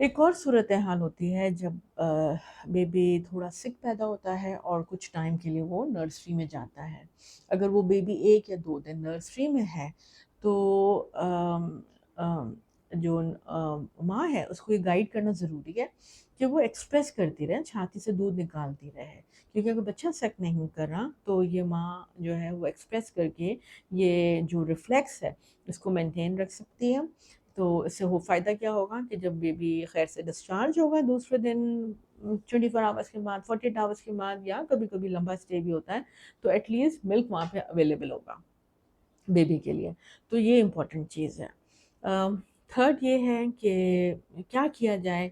ایک اور صورت حال ہوتی ہے جب بیبی تھوڑا سک پیدا ہوتا ہے اور کچھ ٹائم کے لیے وہ نرسری میں جاتا ہے. اگر وہ بیبی 1 یا 2 دن نرسری میں ہے تو جو ماں ہے اس کو یہ گائیڈ کرنا ضروری ہے کہ وہ ایکسپریس کرتی رہے, چھاتی سے دودھ نکالتی رہے, کیونکہ اگر بچہ سک نہیں کر رہا تو یہ ماں جو ہے وہ ایکسپریس کر کے یہ جو ریفلیکس ہے اس کو مینٹین رکھ سکتی ہے. تو اس سے فائدہ کیا ہوگا کہ جب بیبی خیر سے ڈسچارج ہوگا دوسرے دن 24 آورس کے بعد, 48 آورس کے بعد, یا کبھی کبھی لمبا اسٹے بھی ہوتا ہے, تو ایٹ لیسٹ ملک وہاں پہ اویلیبل ہوگا بیبی کے لیے. تو یہ امپورٹنٹ چیز ہے. تھرڈ یہ ہے کہ کیا کیا جائے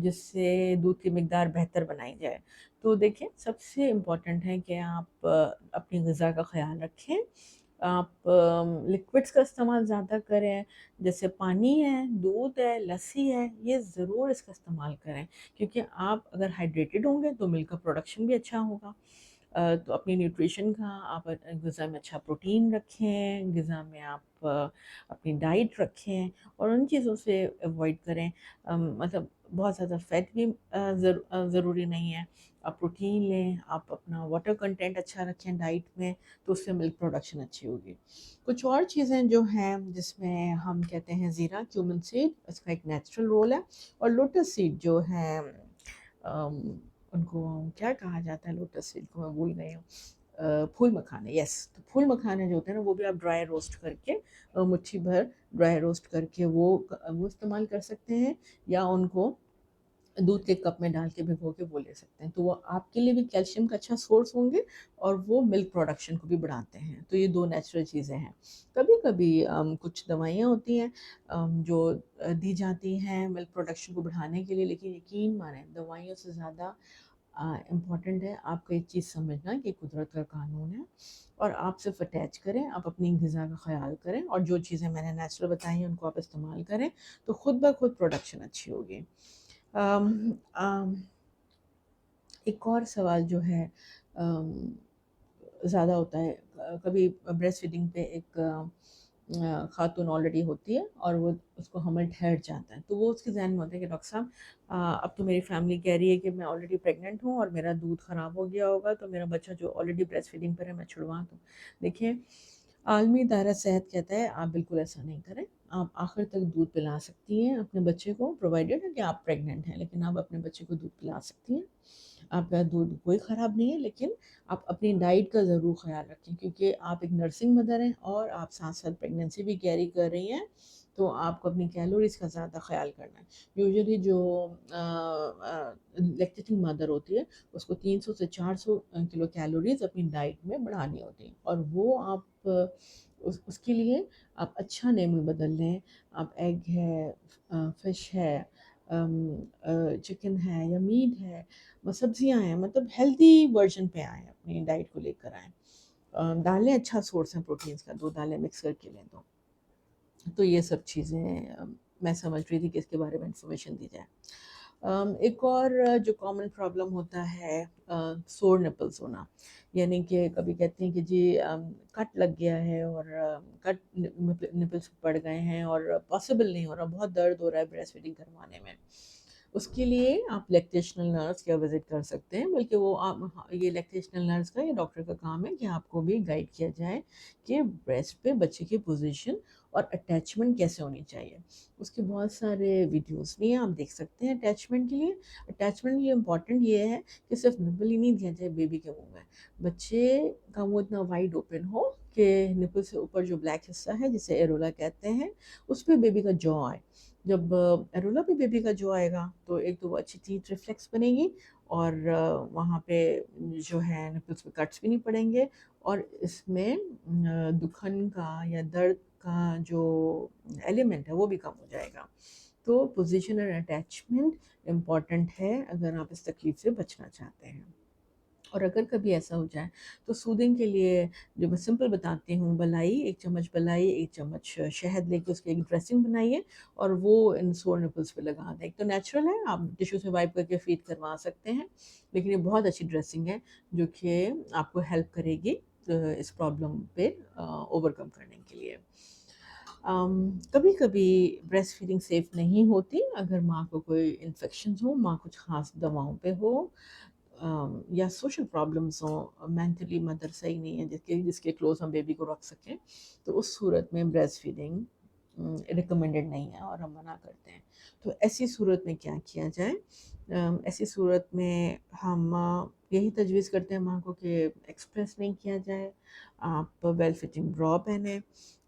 جس سے دودھ کی مقدار بہتر بنائی جائے. تو دیکھیں, سب سے امپورٹنٹ ہے کہ آپ اپنی غذا کا خیال رکھیں. آپ لکوڈس کا استعمال زیادہ کریں, جیسے پانی ہے, دودھ ہے, لسی ہے, یہ ضرور اس کا استعمال کریں, کیونکہ آپ اگر ہائیڈریٹڈ ہوں گے تو ملک کا پروڈکشن بھی اچھا ہوگا. تو اپنی نیوٹریشن کا آپ غذا میں اچھا پروٹین رکھیں, غذا میں آپ اپنی ڈائٹ رکھیں اور ان چیزوں سے اوائڈ کریں. مطلب بہت زیادہ فیٹ بھی ضروری نہیں ہے. آپ پروٹین لیں, آپ اپنا واٹر کنٹینٹ اچھا رکھیں ڈائٹ میں, تو اس سے ملک پروڈکشن اچھی ہوگی. کچھ اور چیزیں جو ہیں جس میں ہم کہتے ہیں زیرہ, کیومن سیڈ, اس کا ایک نیچرل رول ہے, اور لوٹس سیڈ جو ہیں ان کو کیا کہا جاتا ہے, لوٹس سیڈ کو میں بھول گئی ہوں, پھول مکھانے, یس. تو پھول مکھانے جو ہوتے ہیں نا وہ بھی آپ ڈرائی روسٹ کر کے, مٹھی بھر ڈرائی روسٹ کر کے وہ استعمال کر سکتے ہیں, یا ان کو دودھ کے کپ میں ڈال کے بھگو کے وہ لے سکتے ہیں. تو وہ آپ کے لیے بھی کیلشیم کا اچھا سورس ہوں گے اور وہ ملک پروڈکشن کو بھی بڑھاتے ہیں. تو یہ 2 نیچرل چیزیں ہیں. کبھی کبھی کچھ دوائیاں ہوتی ہیں جو دی جاتی ہیں ملک پروڈکشن کو بڑھانے کے لیے, لیکن یقین مانیں دوائیوں سے زیادہ امپورٹنٹ ہے آپ کو ایک چیز سمجھنا کہ قدرت کا قانون ہے, اور آپ صرف اٹیچ کریں, آپ اپنی غذا کا خیال کریں, اور جو چیزیں میں نے نیچرل بتائی ہیں ان کو آپ استعمال کریں, تو خود بخود پروڈکشن اچھی ہوگی. ایک اور سوال جو ہے زیادہ ہوتا ہے, کبھی بریسٹ فیڈنگ پہ ایک خاتون آلریڈی ہوتی ہے اور وہ اس کو حمل ٹھہر جاتا ہے, تو وہ اس کے ذہن میں ہوتا ہے کہ ڈاکٹر صاحب اب تو میری فیملی کہہ رہی ہے کہ میں آلریڈی پریگننٹ ہوں اور میرا دودھ خراب ہو گیا ہوگا, تو میرا بچہ جو آلریڈی بریسٹ فیڈنگ پر ہے میں چھڑوا دوں. دیکھیں, عالمی ادارہ صحت کہتا ہے آپ بالکل ایسا نہیں کریں. آپ آخر تک دودھ پلا سکتی ہیں اپنے بچے کو, پرووائڈیڈ ہے کہ آپ پریگننٹ ہیں, لیکن آپ اپنے بچے کو دودھ پلا سکتی ہیں. آپ کا دودھ کوئی خراب نہیں ہے, لیکن آپ اپنی ڈائٹ کا ضرور خیال رکھیں, کیونکہ آپ ایک نرسنگ مدر ہیں اور آپ ساتھ ساتھ پریگننسی بھی کیری کر رہی ہیں, تو آپ کو اپنی کیلوریز کا زیادہ خیال کرنا ہے. یوزلی جو لیکٹیٹنگ مدر ہوتی ہے اس کو 300 سے 400 کلو کیلوریز اپنی ڈائٹ میں بڑھانی ہوتی ہیں, اور وہ آپ اس کے لیے آپ اچھا نیمل بدل لیں. آپ ایگ ہے, فش ہے, چکن ہے یا میٹ ہے, سبزیاں ہیں, مطلب ہیلدی ورژن پہ آئیں, اپنی ڈائٹ کو لے کر آئیں. دالیں اچھا سورس ہیں پروٹینز کا, 2 دالیں مکس کر کے لیں. تو یہ سب چیزیں میں سمجھ رہی تھی کہ اس کے بارے میں انفارمیشن دی جائے. ایک اور جو کامن پرابلم ہوتا ہے سور نپلز ہونا, یعنی کہ کبھی کہتے ہیں کہ جی کٹ لگ گیا ہے اور کٹ نپلز پڑ گئے ہیں اور پاسبل نہیں ہو رہا, بہت درد ہو رہا ہے بریسٹ فیڈنگ کروانے میں. اس کے لیے آپ لیکٹیشنل نرس کا وزٹ کر سکتے ہیں, بلکہ وہ یہ لیکٹیشنل نرس کا یا ڈاکٹر کا کام ہے کہ آپ کو بھی گائیڈ کیا جائے کہ بریسٹ پہ بچے کی پوزیشن اور اٹیچمنٹ کیسے ہونی چاہیے. اس کے بہت سارے ویڈیوز بھی ہیں, آپ دیکھ سکتے ہیں اٹیچمنٹ کے لیے. اٹیچمنٹ یہ امپورٹنٹ یہ ہے کہ صرف نپل ہی نہیں دیا جائے بیبی کے منہ میں, بچے کا منہ اتنا وائڈ اوپن ہو کہ نپل سے اوپر جو بلیک حصہ ہے جسے ایرولا کہتے ہیں اس پہ بیبی کا جو آئے. جب ایرولا پہ بیبی کا جو آئے گا تو ایک تو وہ اچھی ٹیتھ ریفلیکس بنے گی, اور وہاں پہ جو ہے نپلس پہ کٹس بھی نہیں پڑیں گے, اور اس میں دکھن کا یا درد کا جو ایلیمنٹ ہے وہ بھی کم ہو جائے گا. تو پوزیشن اور اٹیچمنٹ امپورٹنٹ ہے اگر آپ اس تکلیف سے بچنا چاہتے ہیں. اور اگر کبھی ایسا ہو جائے تو سودنگ کے لیے جو میں سمپل بتاتی ہوں, بلائی, 1 چمچ بلائی, 1 چمچ شہد لے کے اس کی ایک ڈریسنگ بنائیے اور وہ ان سور نپلس پہ لگا دیں. ایک تو نیچرل ہے, آپ ٹیشو سے وائپ کر کے فیڈ کروا سکتے ہیں, لیکن یہ بہت اچھی ڈریسنگ ہے جو کہ آپ کو ہیلپ کرے گی اس پرابلم پہ اوور کم کرنے کے لیے. کبھی کبھی بریسٹ فیڈنگ سیف نہیں ہوتی اگر ماں کو کوئی انفیکشنز ہو، ماں کچھ خاص دواؤں پہ ہو، یا سوشل پرابلمس ہوں، مینٹلی مدر صحیح نہیں ہے جس کے کلوز ہم بیبی کو رکھ سکیں، تو اس صورت میں بریسٹ فیڈنگ ریکمینڈڈ نہیں ہے اور ہم منع کرتے ہیں۔ تو ایسی صورت میں کیا کیا جائے؟ ایسی صورت میں ہم یہی تجویز کرتے ہیں ماں کو کہ ایکسپریس نہیں کیا جائے، آپ ویل فٹنگ برا پہنیں،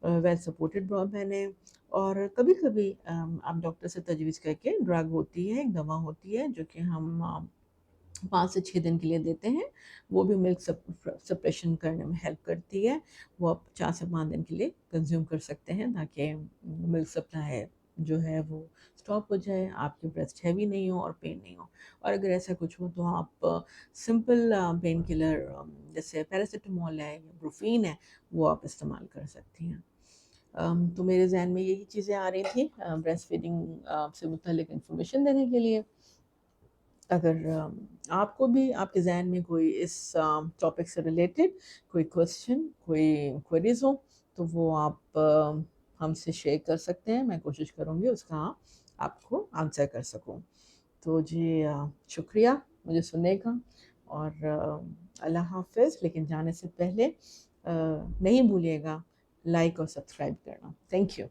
ویل سپورٹڈ برا پہنیں، اور کبھی کبھی آپ ڈاکٹر سے تجویز کر کے ڈرگ ہوتی ہے، ایک دوا ہوتی ہے جو کہ ہم 5 سے 6 دن کے لیے دیتے ہیں، وہ بھی ملک سپریشن کرنے میں ہیلپ کرتی ہے، وہ آپ 4 سے 5 دن کے لیے کنزیوم کر سکتے ہیں تاکہ ملک سپلائی جو ہے وہ اسٹاپ ہو جائے، آپ کے بریسٹ ہیوی نہیں ہو اور پین نہیں ہو۔ اور اگر ایسا کچھ ہو تو آپ سمپل پین کلر جیسے پیراسیٹامول ہے یا بروفین ہے وہ آپ استعمال کر سکتی ہیں۔ تو میرے ذہن میں یہی چیزیں آ رہی تھیں بریسٹ فیڈنگ سے متعلق انفارمیشن دینے کے لیے۔ اگر آپ کو بھی آپ کے ذہن میں کوئی اس ٹاپک سے ریلیٹڈ کوئی کوشچن، کوئی کوئریز ہو تو وہ آپ ہم سے شیئر کر سکتے ہیں، میں کوشش کروں گی اس کا آپ کو آنسر کر سکوں۔ تو جی شکریہ مجھے سننے کا، اور اللہ حافظ۔ لیکن جانے سے پہلے نہیں بھولیے گا لائک اور سبسکرائب کرنا۔ Thank you.